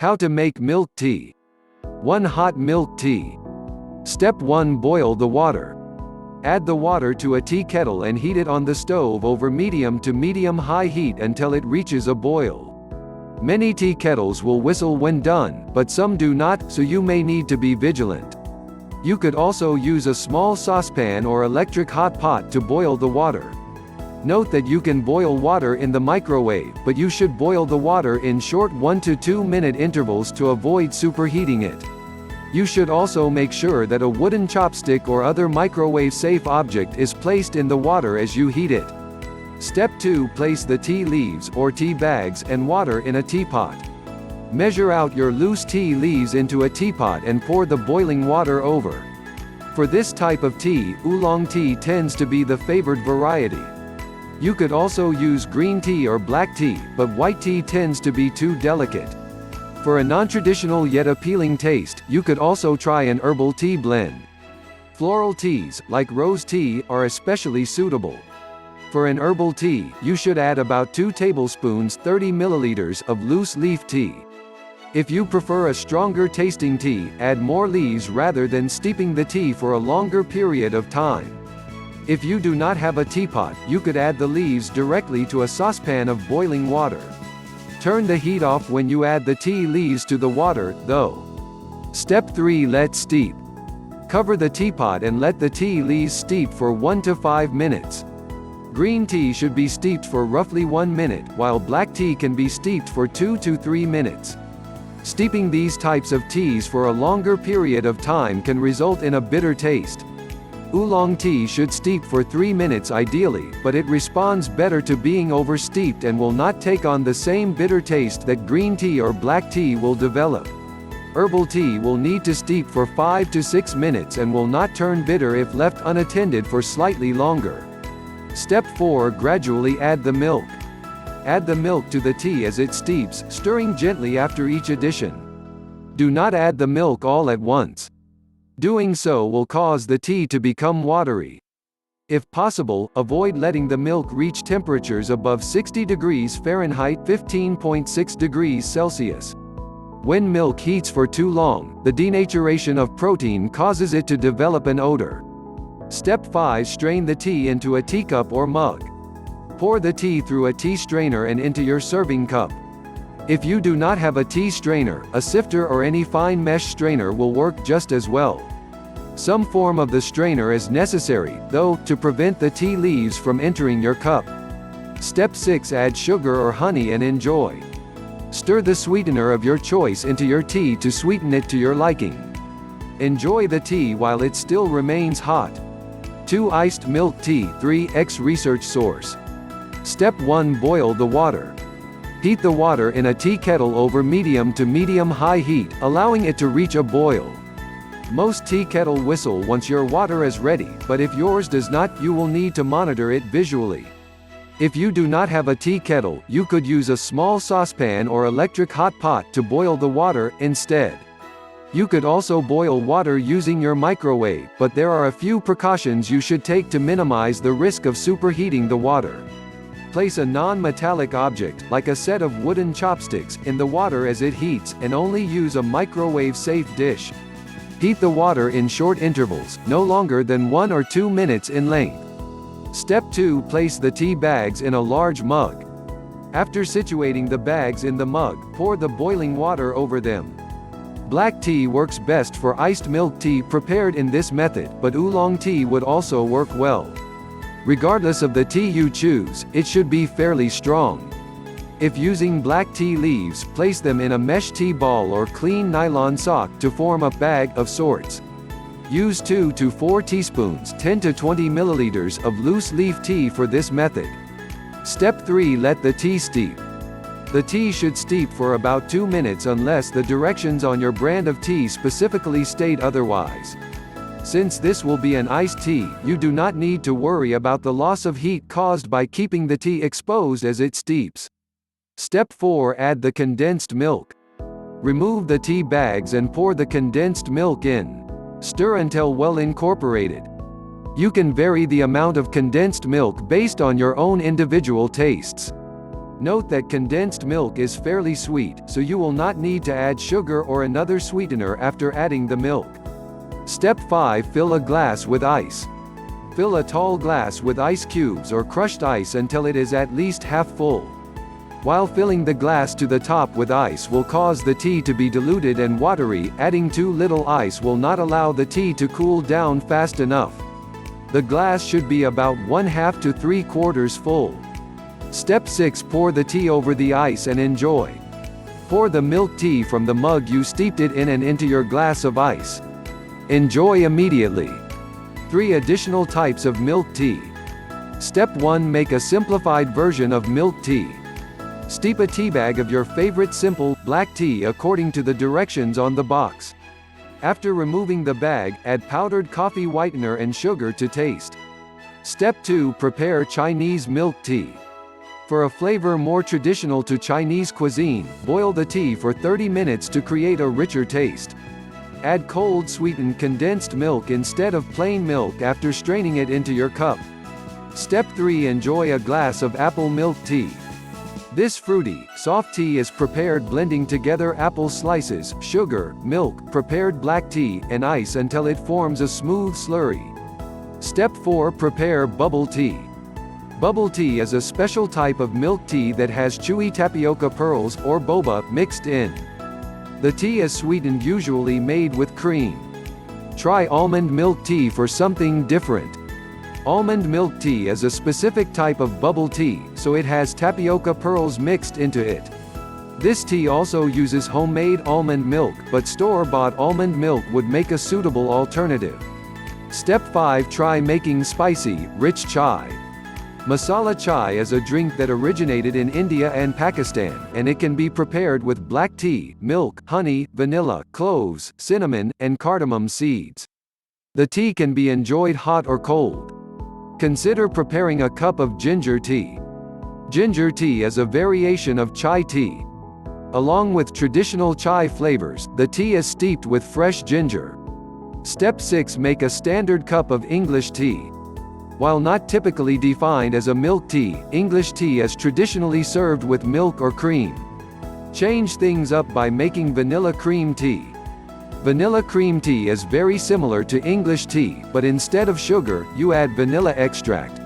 How to make milk tea. 1 hot milk tea. Step 1. Boil the water. Add the water to a tea kettle and heat it on the stove over medium to medium-high heat until it reaches a boil. Many tea kettles will whistle when done, but some do not, so you may need to be vigilant. You could also use a small saucepan or electric hot pot to boil the water. Note that you can boil water in the microwave, but you should boil the water in short 1 to 2 minute intervals to avoid superheating it. You should also make sure that a wooden chopstick or other microwave-safe object is placed in the water as you heat it. Step 2. Place the tea leaves or tea bags and water in a teapot. Measure out your loose tea leaves into a teapot and pour the boiling water over. For this type of tea, oolong tea tends to be the favored variety. You could also use green tea or black tea, but white tea tends to be too delicate. For a non-traditional yet appealing taste, you could also try an herbal tea blend. Floral teas, like rose tea, are especially suitable. For an herbal tea, you should add about 2 tablespoons 30 milliliters of loose leaf tea. If you prefer a stronger tasting tea, add more leaves rather than steeping the tea for a longer period of time. If you do not have a teapot, you could add the leaves directly to a saucepan of boiling water. Turn the heat off when you add the tea leaves to the water, though. Step 3. Let steep. Cover the teapot and let the tea leaves steep for 1 to 5 minutes. Green tea should be steeped for roughly 1 minute, while black tea can be steeped for 2 to 3 minutes. Steeping these types of teas for a longer period of time can result in a bitter taste. Oolong tea should steep for 3 minutes ideally, but it responds better to being oversteeped and will not take on the same bitter taste that green tea or black tea will develop. Herbal tea will need to steep for 5 to 6 minutes and will not turn bitter if left unattended for slightly longer. Step 4. Gradually add the milk. Add the milk to the tea as it steeps, stirring gently after each addition. Do not add the milk all at once. Doing so will cause the tea to become watery. If possible, avoid letting the milk reach temperatures above 60 degrees Fahrenheit (15.6 degrees Celsius). When milk heats for too long, the denaturation of protein causes it to develop an odor. Step 5. Strain the tea into a teacup or mug. Pour the tea through a tea strainer and into your serving cup. If you do not have a tea strainer, a sifter or any fine mesh strainer will work just as well. Some form of the strainer is necessary, though, to prevent the tea leaves from entering your cup. Step 6. Add sugar or honey and enjoy. Stir the sweetener of your choice into your tea to sweeten it to your liking. Enjoy the tea while it still remains hot. 2. Iced milk tea. 3x research source. Step 1. Boil the water. Heat the water in a tea kettle over medium to medium-high heat, allowing it to reach a boil. Most tea kettle whistle once your water is ready, but if yours does not, you will need to monitor it visually. If you do not have a tea kettle, you could use a small saucepan or electric hot pot to boil the water instead. You could also boil water using your microwave, but there are a few precautions you should take to minimize the risk of superheating the water. Place a non-metallic object, like a set of wooden chopsticks, in the water as it heats, and only use a microwave-safe dish. Heat the water in short intervals, no longer than 1 or 2 minutes in length. Step 2. Place the tea bags in a large mug. After situating the bags in the mug, pour the boiling water over them. Black tea works best for iced milk tea prepared in this method, but oolong tea would also work well. Regardless of the tea you choose, it should be fairly strong. If using black tea leaves, place them in a mesh tea ball or clean nylon sock to form a bag of sorts. Use 2 to 4 teaspoons 10 to 20 milliliters of loose leaf tea for this method. Step 3. Let the tea steep. The tea should steep for about 2 minutes unless the directions on your brand of tea specifically state otherwise. Since this will be an iced tea, you do not need to worry about the loss of heat caused by keeping the tea exposed as it steeps. Step 4. Add the condensed milk. Remove the tea bags and pour the condensed milk in. Stir until well incorporated. You can vary the amount of condensed milk based on your own individual tastes. Note that condensed milk is fairly sweet, so you will not need to add sugar or another sweetener after adding the milk. Step 5. Fill a glass with ice. Fill a tall glass with ice cubes or crushed ice until it is at least half full. While filling the glass to the top with ice will cause the tea to be diluted and watery, adding too little ice will not allow the tea to cool down fast enough. The glass should be about 1/2 to 3/4 full. Step 6. Pour the tea over the ice and enjoy. Pour the milk tea from the mug you steeped it in and into your glass of ice. Enjoy immediately. 3 additional types of milk tea. Step 1. Make a simplified version of milk tea. Steep a teabag of your favorite simple, black tea according to the directions on the box. After removing the bag, add powdered coffee whitener and sugar to taste. Step 2. Prepare Chinese milk tea. For a flavor more traditional to Chinese cuisine, boil the tea for 30 minutes to create a richer taste. Add cold sweetened condensed milk instead of plain milk after straining it into your cup. Step 3. Enjoy a glass of apple milk tea. This fruity, soft tea is prepared blending together apple slices, sugar, milk, prepared black tea, and ice until it forms a smooth slurry. Step 4. Prepare bubble tea. Bubble tea is a special type of milk tea that has chewy tapioca pearls, or boba, mixed in. The tea is sweetened, usually made with cream. Try almond milk tea for something different. Almond milk tea is a specific type of bubble tea, so it has tapioca pearls mixed into it. This tea also uses homemade almond milk, but store-bought almond milk would make a suitable alternative. Step 5. Try making spicy, rich chai. Masala chai is a drink that originated in India and Pakistan, and it can be prepared with black tea, milk, honey, vanilla, cloves, cinnamon, and cardamom seeds. The tea can be enjoyed hot or cold. Consider preparing a cup of ginger tea. Ginger tea is a variation of chai tea. Along with traditional chai flavors, the tea is steeped with fresh ginger. Step 6. Make a standard cup of English tea. While not typically defined as a milk tea, English tea is traditionally served with milk or cream. Change things up by making vanilla cream tea. Vanilla cream tea is very similar to English tea, but instead of sugar, you add vanilla extract.